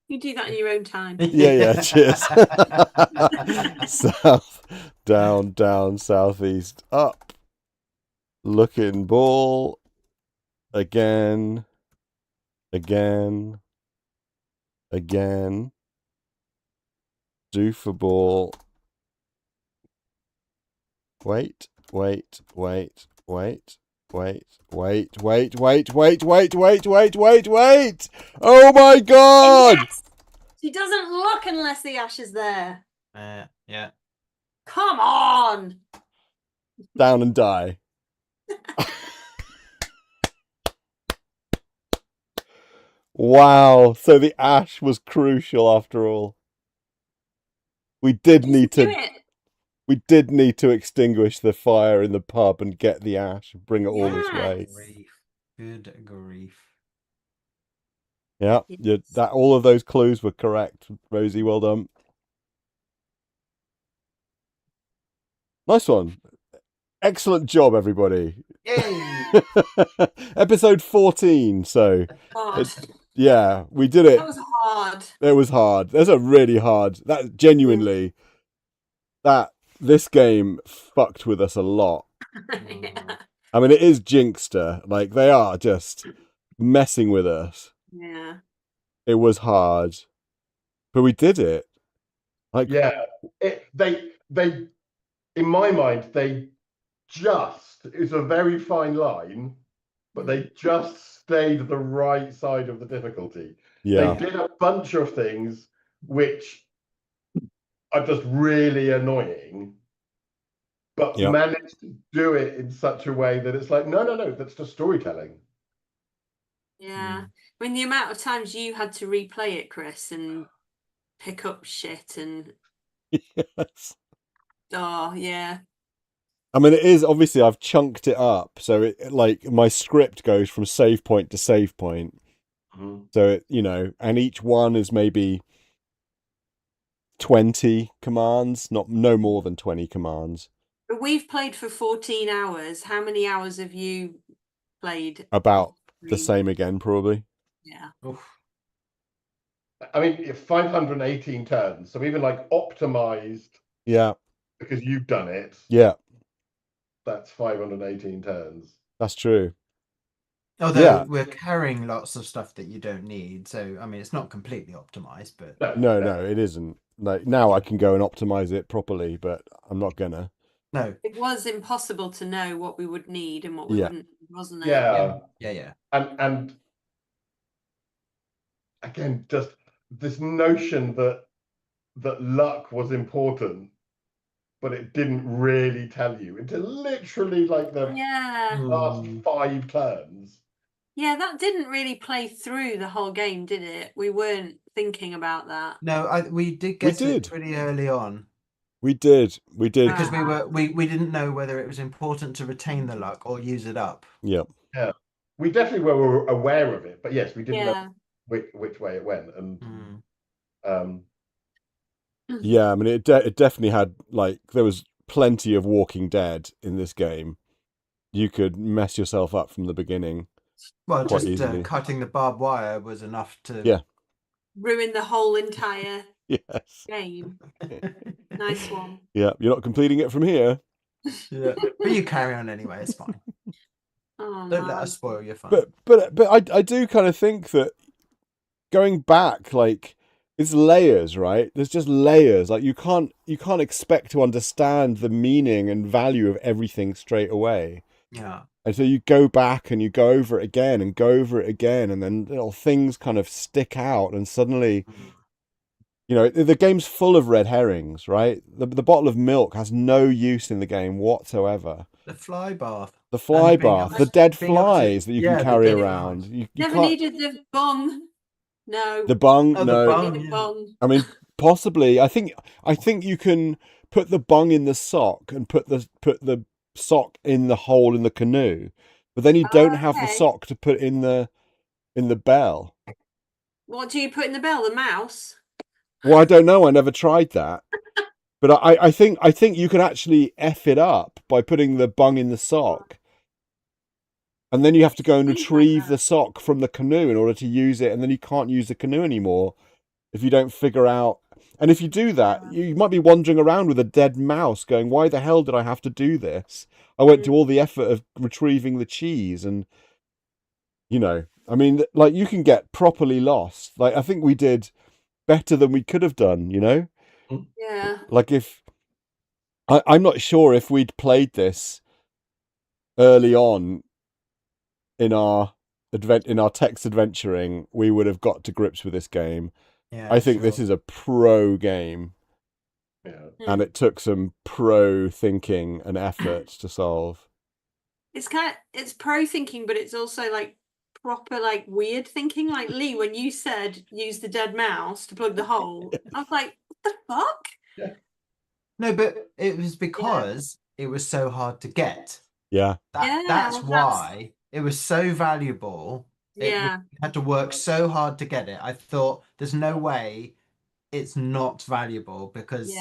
You do that in your own time. Yeah, cheers. South, down, southeast, up. Looking ball. Again. Do for ball. Wait. Oh my god! Yes! She doesn't look unless the ash is there. Yeah. Come on! Down and die. Wow, so the ash was crucial after all. We did need to extinguish the fire in the pub and get the ash and bring it all this way. Good grief. Yeah, that all of those clues were correct, Rosie. Well done. Nice one. Excellent job, everybody. Yay! Episode 14. So, hard. Yeah, we did it. That was hard. It was hard. That's a really hard. That genuinely, this game fucked with us a lot. Yeah. I mean, it is Jinxter. Like, they are just messing with us. Yeah. It was hard, but we did it. Like, yeah, they in my mind, they it's a very fine line, but they just stayed the right side of the difficulty. Yeah. They did a bunch of things which are just really annoying, but Yep. managed to do it in such a way that it's like, no, that's just storytelling. Yeah. I mean, the amount of times you had to replay it, Chris, and pick up shit and Yes. oh yeah. I mean, it is obviously I've chunked it up, so it like my script goes from save point to save point. So it, you know, and each one is maybe 20 commands, no more than 20 commands. But we've played for 14 hours. How many hours have you played? About the same again, probably. Yeah. Oof. I mean, 518 turns, so even like optimized. Yeah. Because you've done it. Yeah. That's 518 turns. That's true. Although we're carrying lots of stuff that you don't need, so I mean it's not completely optimized, but no, it isn't. Like now I can go and optimize it properly, but I'm not gonna. No, it was impossible to know what we would need and what we wouldn't, wasn't it? Yeah. And again, just this notion that luck was important, but it didn't really tell you until literally like the last 5 turns. Yeah, that didn't really play through the whole game, did it? We weren't thinking about that. No, we did get it pretty early on. We did because we didn't know whether it was important to retain the luck or use it up. Yeah. We definitely were aware of it, but yes, we didn't know which way it went. And yeah, I mean it definitely had, like, there was plenty of Walking Dead in this game. You could mess yourself up from the beginning. Well, just cutting the barbed wire was enough to ruin the whole entire game. Nice one. Yeah, you're not completing it from here. Yeah, but you carry on anyway. It's fine. Oh, Don't let us spoil your fun. But I do kind of think that going back, like, it's layers, right? There's just layers. Like you can't expect to understand the meaning and value of everything straight away. Yeah. And so you go back and you go over it again and go over it again, and then little things kind of stick out, and suddenly, you know, the game's full of red herrings, right? The bottle of milk has no use in the game whatsoever. The fly bath. The fly bath, the dead flies that you can carry around. You never needed the bung. No. The bung, no. The bung. I mean, possibly. I think you can put the bung in the sock and put the sock in the hole in the canoe, but then you don't have the sock to put in the bell. What do you put in the bell? The mouse? Well, I don't know. I never tried that. But I think you can actually F it up by putting the bung in the sock. And then you have to go and retrieve the sock from the canoe in order to use it, and then you can't use the canoe anymore if you don't figure out. And if you do that, you might be wandering around with a dead mouse going, why the hell did I have to do this? I went to all the effort of retrieving the cheese, and, you know, I mean, like, you can get properly lost. Like, I think we did better than we could have done, you know? Yeah. Like, if I'm not sure if we'd played this early on in our text adventuring, we would have got to grips with this game. Yeah, I think this is a pro game. Yeah. And it took some pro thinking and effort to solve. It's pro thinking, but it's also like proper like weird thinking. Like Lee, when you said use the dead mouse to plug the hole, I was like, what the fuck? Yeah. No, but it was because it was so hard to get. Yeah. That's why it was so valuable. We had to work so hard to get it. I thought there's no way it's not valuable because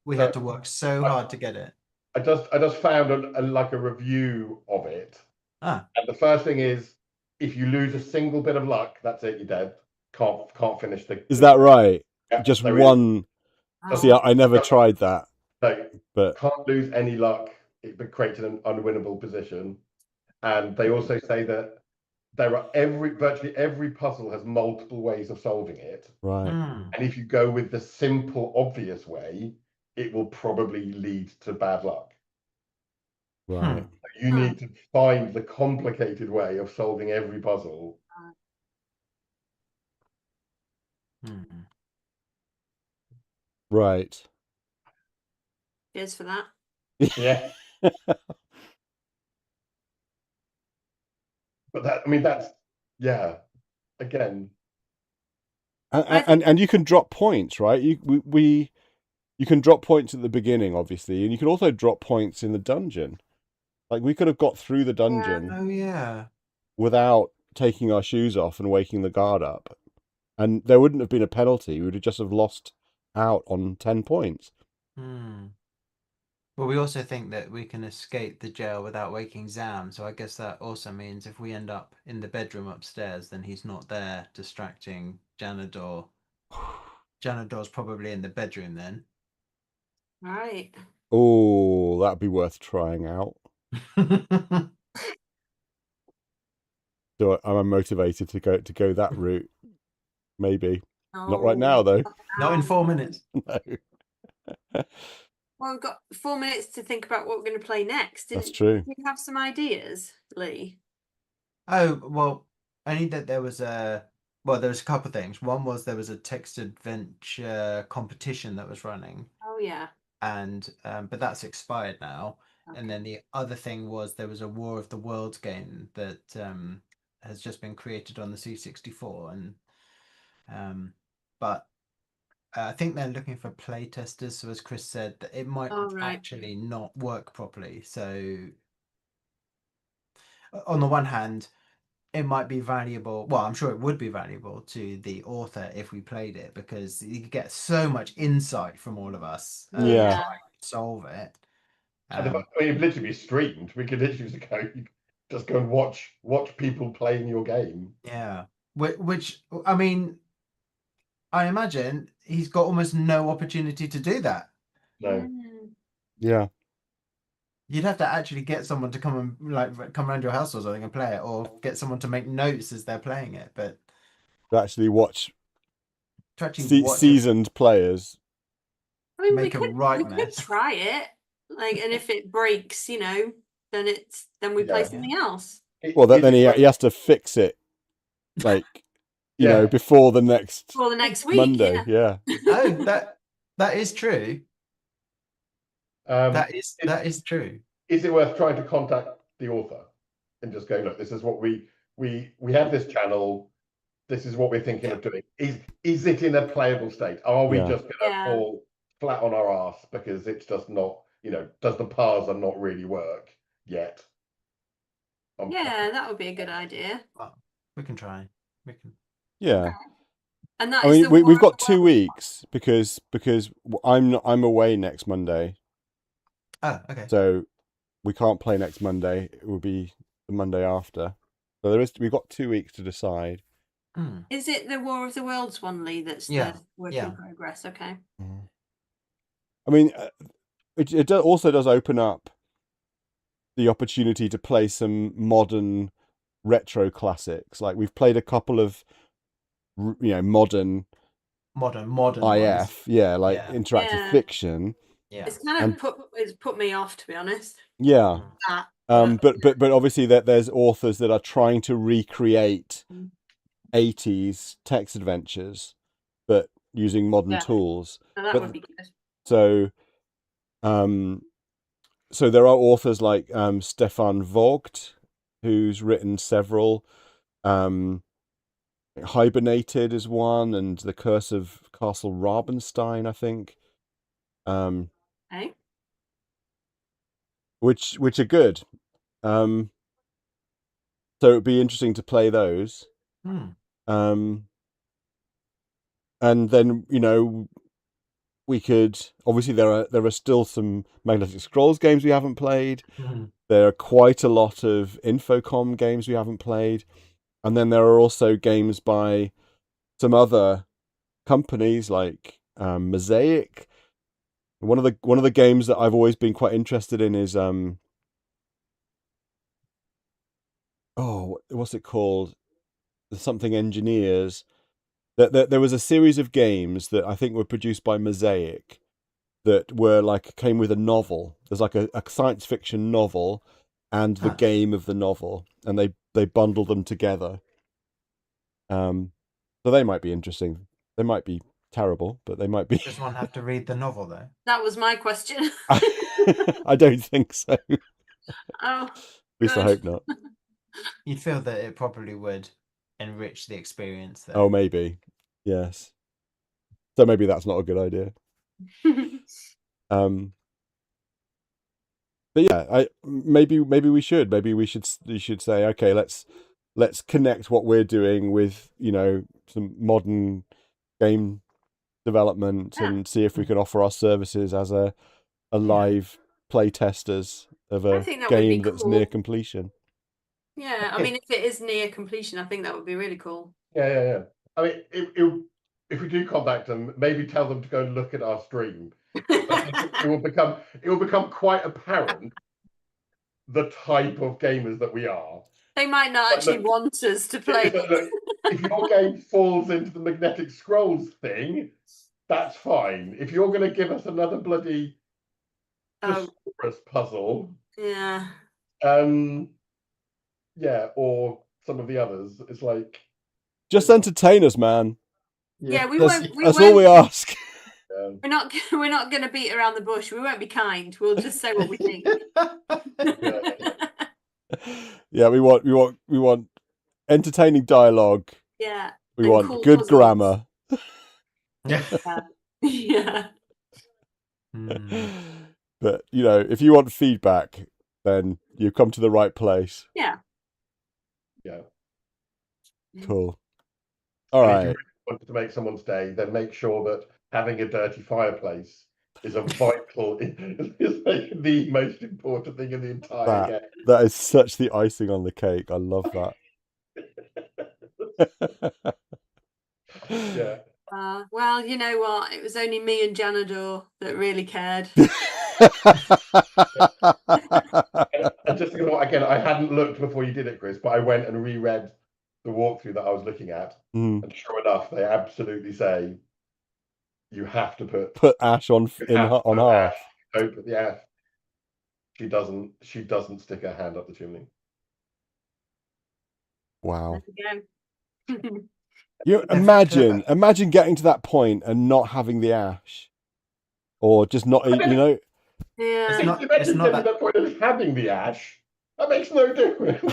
we had to work so hard to get it. I just found a review of it. And the first thing is, if you lose a single bit of luck, that's it, you're dead. Can't finish the. Is that right? Yeah, just one. See, I never tried that. But can't lose any luck. It creates an unwinnable position. And they also say that there are virtually every puzzle has multiple ways of solving it. Right. And if you go with the simple, obvious way, it will probably lead to bad luck. Right. You need to find the complicated way of solving every puzzle. Right. Cheers for that. Yeah. But that's again. And you can drop points, right? You can drop points at the beginning, obviously, and you can also drop points in the dungeon. Like we could have got through the dungeon Oh yeah. without taking our shoes off and waking the guard up, and there wouldn't have been a penalty. We would have just have lost out on 10 points. Well, we also think that we can escape the jail without waking Zam, so I guess that also means if we end up in the bedroom upstairs, then he's not there distracting Janador. Janador's probably in the bedroom then. Right. Oh, that'd be worth trying out. So I'm motivated to go that route. Maybe. Not right now, though. Not in 4 minutes. No. Well, we've got 4 minutes to think about what we're going to play next. That's true. Do you have some ideas, Lee? Oh, well, only that there was a couple of things. One was there was a text adventure competition that was running. Oh yeah. And but that's expired now. Okay. And then the other thing was there was a War of the Worlds game that has just been created on the C64, and but I think they're looking for play testers. So as Chris said, that it might actually not work properly. So on the one hand, it might be valuable. Well, I'm sure it would be valuable to the author if we played it, because you could get so much insight from all of us. Yeah. Try to solve it. And if it literally be streamed, we could literally just go and watch people playing your game. Yeah. Which I mean, I imagine he's got almost no opportunity to do that. No. Yeah. You'd have to actually get someone to come and come around your house or something and play it, or get someone to make notes as they're playing it. But to actually watch watch seasoned players. I mean, make we a right could try it, and if it breaks, then we play something else. Well, then he has to fix it, before the next week, Monday. Yeah. Oh, that is true. That is true. Is it worth trying to contact the author and just go, look, this is what we have this channel. This is what we're thinking of doing. Is it in a playable state? Are we just going to fall flat on our ass because it's just not, does the parser not really work yet? Yeah, that would be a good idea. Well, we can try. We can. Yeah. Okay. And that we've got 2 weeks because I'm away next Monday. Oh, okay. So we can't play next Monday. It will be the Monday after. So we've got 2 weeks to decide. Is it the War of the Worlds one, Lee, that's the work in progress? Okay. I mean, it also does open up the opportunity to play some modern retro classics. Like we've played a couple of, modern modern IF, ones. interactive fiction. Yeah, it's kind of put me off, to be honest. Yeah. But obviously there's authors that are trying to recreate 80s text adventures, but using modern tools. So that would be good. So, so there are authors like Stefan Vogt, who's written several. Hibernated is one, and The Curse of Castle Rabenstein, I think. Which are good. So it'd be interesting to play those. And then we could, obviously there are still some Magnetic Scrolls games we haven't played. There are quite a lot of Infocom games we haven't played, and then there are also games by some other companies like Mosaic. One of the games that I've always been quite interested in is what's it called? Something Engineers. There was a series of games that I think were produced by Mosaic that were like came with a novel. There's like a science fiction novel and the game of the novel, and they bundle them together. So they might be interesting. They might be terrible, but they might be. Does one have to read the novel though? That was my question. I don't think so. Oh, At least I hope not. You'd feel that it probably would enrich the experience though. Oh, maybe. Yes. So maybe that's not a good idea. But yeah, maybe we should say, okay, let's connect what we're doing with, you know, some modern game development and see if we can offer our services as a live play testers of a game that's near completion. Yeah, I mean, if it is near completion, I think that would be really cool. Yeah. I mean, if we do contact them, maybe tell them to go and look at our stream. it will become quite apparent the type of gamers that we are. They might not actually want us to play. If your game falls into the magnetic scrolls thing, that's fine. If you're going to give us another bloody thesaurus puzzle, yeah, or some of the others, it's like, just entertain us, man. Yeah, that's all we ask. We're not going to beat around the bush. We won't be kind. We'll just say what we think. Yeah, we want entertaining dialogue. Yeah. We want cool good puzzles. Grammar. Yeah. But, you know, if you want feedback, then you've come to the right place. Yeah. Cool. All right. If you really want to make someone's day, then make sure that having a dirty fireplace is a vital, is like the most important thing in the entire game. That is such the icing on the cake. I love that. Yeah. Well, you know what? It was only me and Janador that really cared. And just again, I hadn't looked before you did it, Chris, but I went and reread the walkthrough that I was looking at, and sure enough, they absolutely say you have to put ash on half. Don't put the ash. She doesn't stick her hand up the chimney. Wow. There you go. You imagine getting to that point and not having the ash, or just not, you know. Yeah. It's not that point of having the ash. That makes no difference,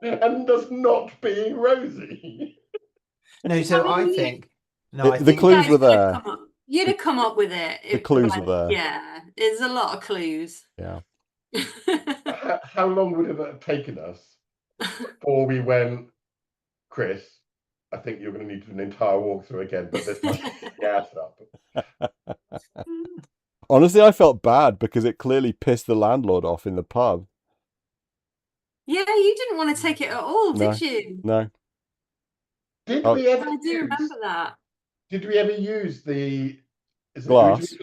and does not being Rosie. No, so I think the clues were there. You'd have come up with it. The clues were there. Yeah, there's a lot of clues. Yeah. How long would it have taken us before we went, Chris? I think you're going to need to do an entire walkthrough again, but this time gas up. Honestly, I felt bad because it clearly pissed the landlord off in the pub. Yeah, you didn't want to take it at all, did you? No. I do remember that. Did we ever use the glass?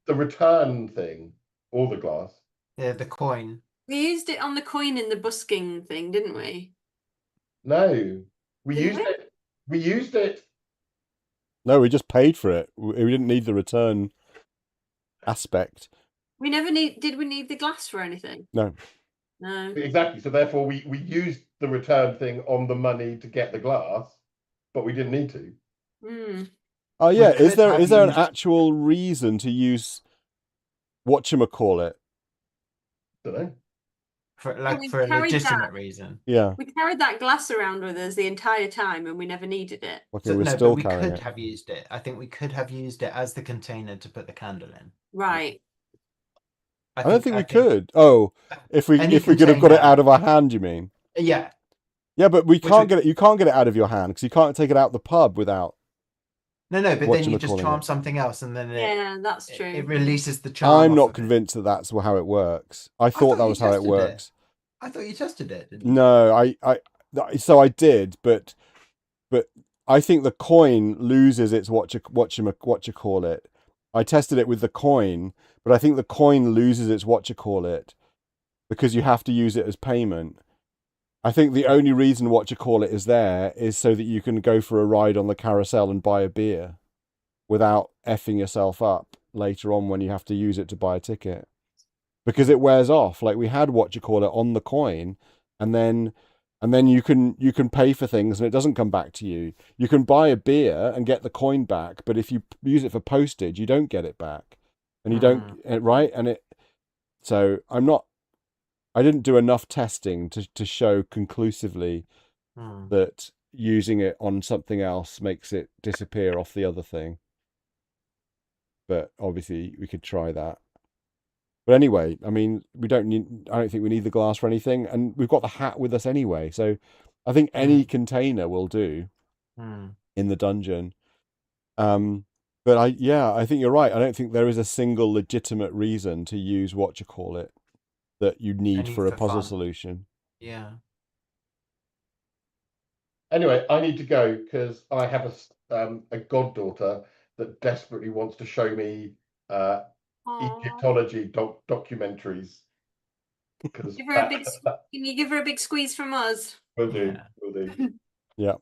The return thing, or the glass? Yeah, the coin. We used it on the coin in the busking thing, didn't we? No, we used it. No, we just paid for it. We didn't need the return aspect. We never did we need the glass for anything? No. Exactly. So therefore we used the return thing on the money to get the glass, but we didn't need to. Oh yeah, is there an actual reason to use whatchamacallit? Don't know. For a legitimate reason. Yeah. We carried that glass around with us the entire time and we never needed it. Okay, we could have used it. I think we could have used it as the container to put the candle in. Right. I don't think we could. Oh, if we could have got it out of our hand, you mean? Yeah. Yeah, but we can't get it. You can't get it out of your hand because you can't take it out the pub without. No, but then you just charm something else, and then that's true. It releases the charm. I'm not convinced that that's how it works. I thought that was how it works. I thought you tested it. Didn't you? No, so I did, but I think the coin loses its whatchamacallit. I tested it with the coin, but I think the coin loses its whatchamacallit because you have to use it as payment. I think the only reason whatchamacallit is there is so that you can go for a ride on the carousel and buy a beer without effing yourself up later on when you have to use it to buy a ticket, because it wears off. Like we had on the coin, and then you can pay for things and it doesn't come back to you. You can buy a beer and get the coin back, but if you use it for postage, you don't get it back, and you don't, right? And so I didn't do enough testing to show conclusively that using it on something else makes it disappear off the other thing. But obviously we could try that. But anyway, I mean, I don't think we need the glass for anything, and we've got the hat with us anyway. So I think any container will do in the dungeon. But I think you're right. I don't think there is a single legitimate reason to use that you need for a puzzle solution. Yeah. Anyway, I need to go because I have a goddaughter that desperately wants to show me Egyptology documentaries. Can you give her a big squeeze from us? Will do. Yeah.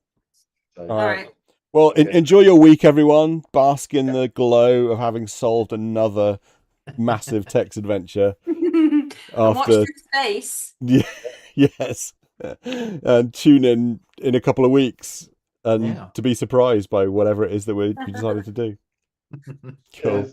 So, all right. Well, enjoy your week, everyone. Bask in the glow of having solved another massive text adventure. Watch your space. Yeah, yes. And tune in a couple of weeks and to be surprised by whatever it is that we decided to do. Cool.